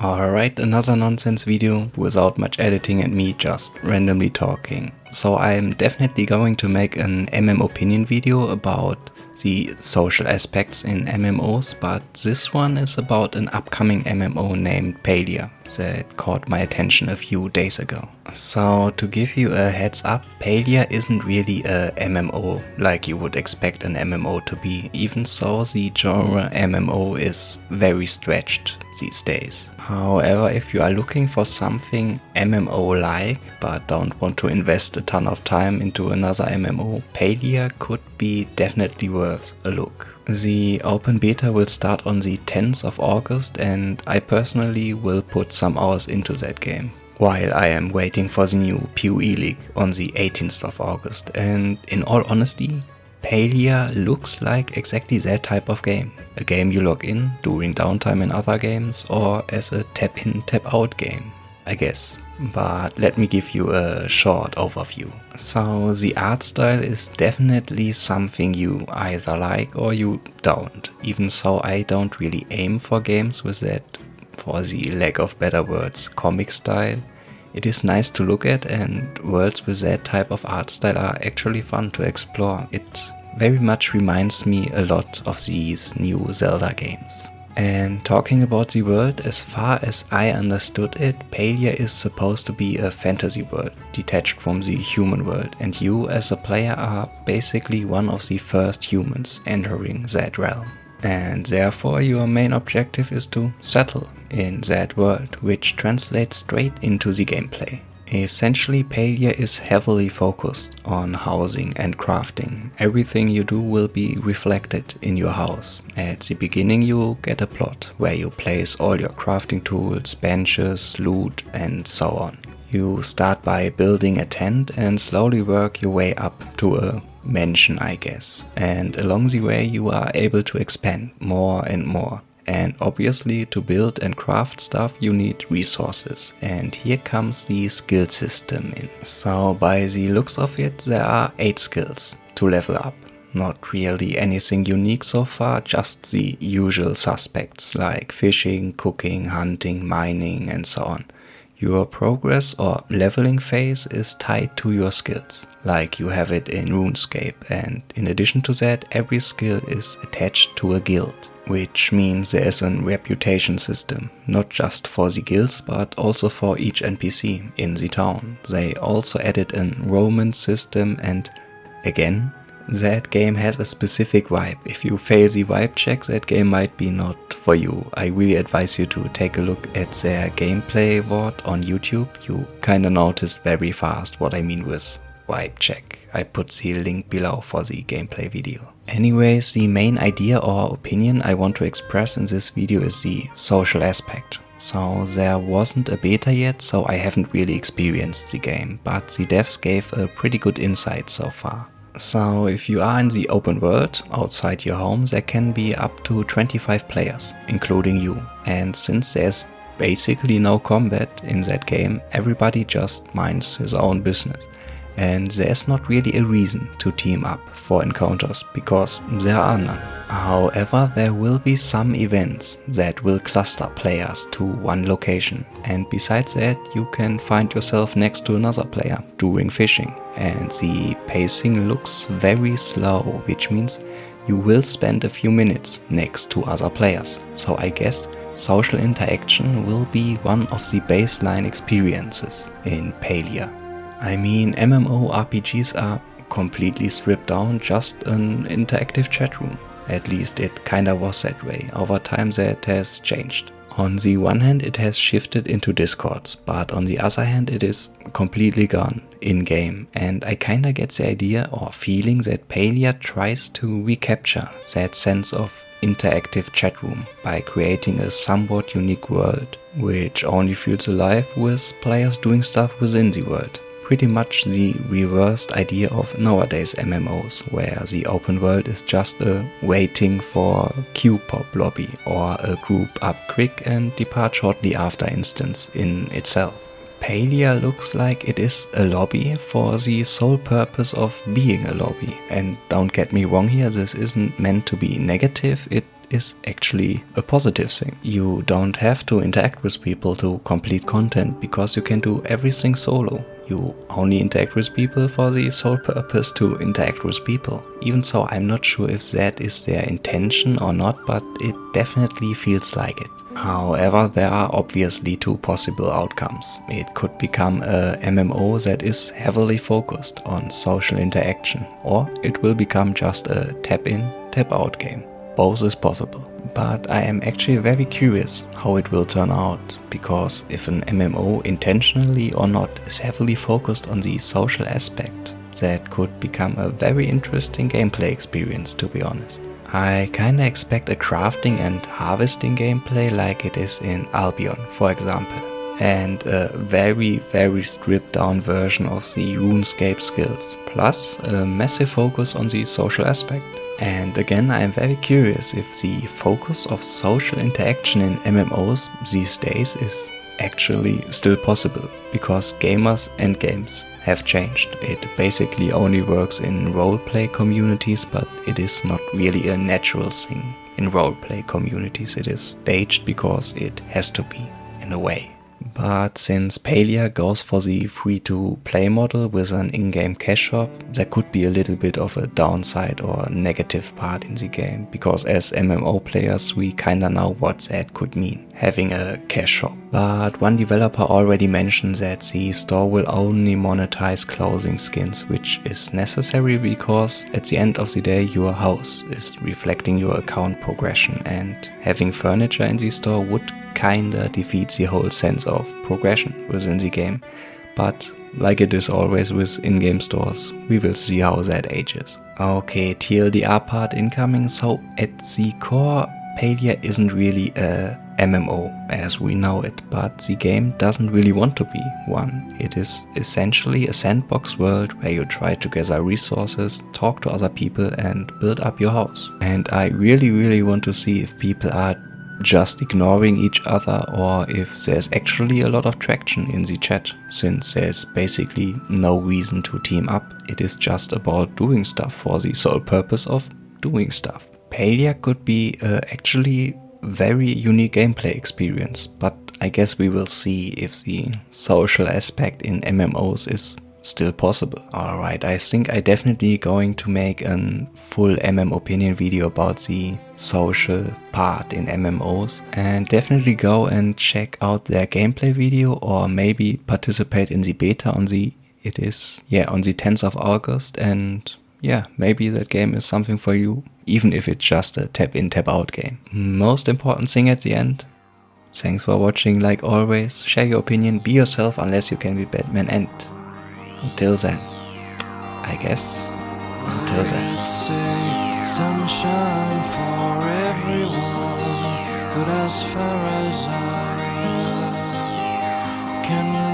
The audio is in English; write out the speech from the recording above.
Alright, another nonsense video without much editing and me just randomly talking. So I'm definitely going to make an MM opinion video about the social aspects in MMOs, but this one is about an upcoming MMO named Palia that caught my attention a few days ago. So to give you a heads up, Palia isn't really a MMO like you would expect an MMO to be, even so the genre MMO is very stretched these days. However, if you are looking for something MMO-like but don't want to invest a ton of time into another MMO, Palia could be definitely worth a look. The open beta will start on the 10th of August and I personally will put some hours into that game, while I am waiting for the new PoE League on the 18th of August, and in all honesty, Palia looks like exactly that type of game. A game you log in during downtime in other games or as a tap in tap out game, I guess. But let me give you a short overview. So the art style is definitely something you either like or you don't. Even so, I don't really aim for games with that, for the lack of better words, comic style. It is nice to look at, and worlds with that type of art style are actually fun to explore. It very much reminds me a lot of these new Zelda games. And talking about the world, as far as I understood it, Palia is supposed to be a fantasy world, detached from the human world, and you as a player are basically one of the first humans entering that realm. And therefore your main objective is to settle in that world, which translates straight into the gameplay. Essentially, Palia is heavily focused on housing and crafting. Everything you do will be reflected in your house. At the beginning you get a plot where you place all your crafting tools, benches, loot and so on. You start by building a tent and slowly work your way up to a mansion, I guess. And along the way you are able to expand more and more. And obviously to build and craft stuff you need resources, and here comes the skill system in. So by the looks of it there are 8 skills to level up. Not really anything unique so far, just the usual suspects like fishing, cooking, hunting, mining and so on. Your progress or leveling phase is tied to your skills, like you have it in RuneScape, and in addition to that every skill is attached to a guild. Which means there is a reputation system, not just for the guilds but also for each NPC in the town. They also added a romance system, and again, that game has a specific vibe. If you fail the vibe check, that game might be not for you. I really advise you to take a look at their gameplay VOD on YouTube. You kinda notice very fast what I mean with vibe check. I put the link below for the gameplay video. Anyways, the main idea or opinion I want to express in this video is the social aspect. So there wasn't a beta yet, so I haven't really experienced the game, but the devs gave a pretty good insight so far. So if you are in the open world outside your home, there can be up to 25 players, including you. And since there's basically no combat in that game, everybody just minds his own business. And there's not really a reason to team up for encounters, because there are none. However, there will be some events that will cluster players to one location, and besides that you can find yourself next to another player during fishing, and the pacing looks very slow, which means you will spend a few minutes next to other players. So I guess social interaction will be one of the baseline experiences in Palia. I mean, MMORPGs are completely stripped down, just an interactive chat room. At least it kinda was that way. Over time that has changed. On the one hand it has shifted into Discords, but on the other hand it is completely gone in-game. And I kinda get the idea or feeling that Palia tries to recapture that sense of interactive chat room by creating a somewhat unique world, which only feels alive with players doing stuff within the world. Pretty much the reversed idea of nowadays MMOs, where the open world is just a waiting for Q-pop lobby or a group up quick and depart shortly after instance in itself. Palia looks like it is a lobby for the sole purpose of being a lobby. And don't get me wrong here, this isn't meant to be negative, it is actually a positive thing. You don't have to interact with people to complete content because you can do everything solo. You only interact with people for the sole purpose to interact with people. Even so, I'm not sure if that is their intention or not, but it definitely feels like it. However, there are obviously two possible outcomes. It could become a MMO that is heavily focused on social interaction, or it will become just a tap-in, tap-out game. Both is possible. But I am actually very curious how it will turn out, because if an MMO intentionally or not is heavily focused on the social aspect, that could become a very interesting gameplay experience, to be honest. I kinda expect a crafting and harvesting gameplay like it is in Albion, for example, and a very stripped down version of the RuneScape skills, plus a massive focus on the social aspect. And again, I am very curious if the focus of social interaction in MMOs these days is actually still possible, because gamers and games have changed. It basically only works in roleplay communities, but it is not really a natural thing in roleplay communities. It is staged because it has to be, in a way. But since Palia goes for the free-to-play model with an in-game cash shop, there could be a little bit of a downside or negative part in the game, because as MMO players we kinda know what that could mean, having a cash shop. But one developer already mentioned that the store will only monetize clothing skins, which is necessary because at the end of the day your house is reflecting your account progression, and having furniture in the store would kinda defeats the whole sense of progression within the game. But like it is always with in-game stores, we will see how that ages. Okay, TLDR part incoming. So at the core, Palia isn't really a MMO as we know it, but the game doesn't really want to be one. It is essentially a sandbox world where you try to gather resources, talk to other people and build up your house. And I really want to see if people are just ignoring each other or if there's actually a lot of traction in the chat, since there's basically no reason to team up. It is just about doing stuff for the sole purpose of doing stuff. Palia could be actually very unique gameplay experience, but I guess we will see if the social aspect in MMOs is still possible. Alright, I think I definitely going to make a full MM opinion video about the social part in MMOs, and definitely go and check out their gameplay video, or maybe participate in the beta on the 10th of August, and yeah, maybe that game is something for you, even if it's just a tap in tap out game. Most important thing at the end, thanks for watching. Like always, share your opinion, be yourself unless you can be Batman, and until then, I guess, until then. I'd say sunshine for everyone, but as far as I can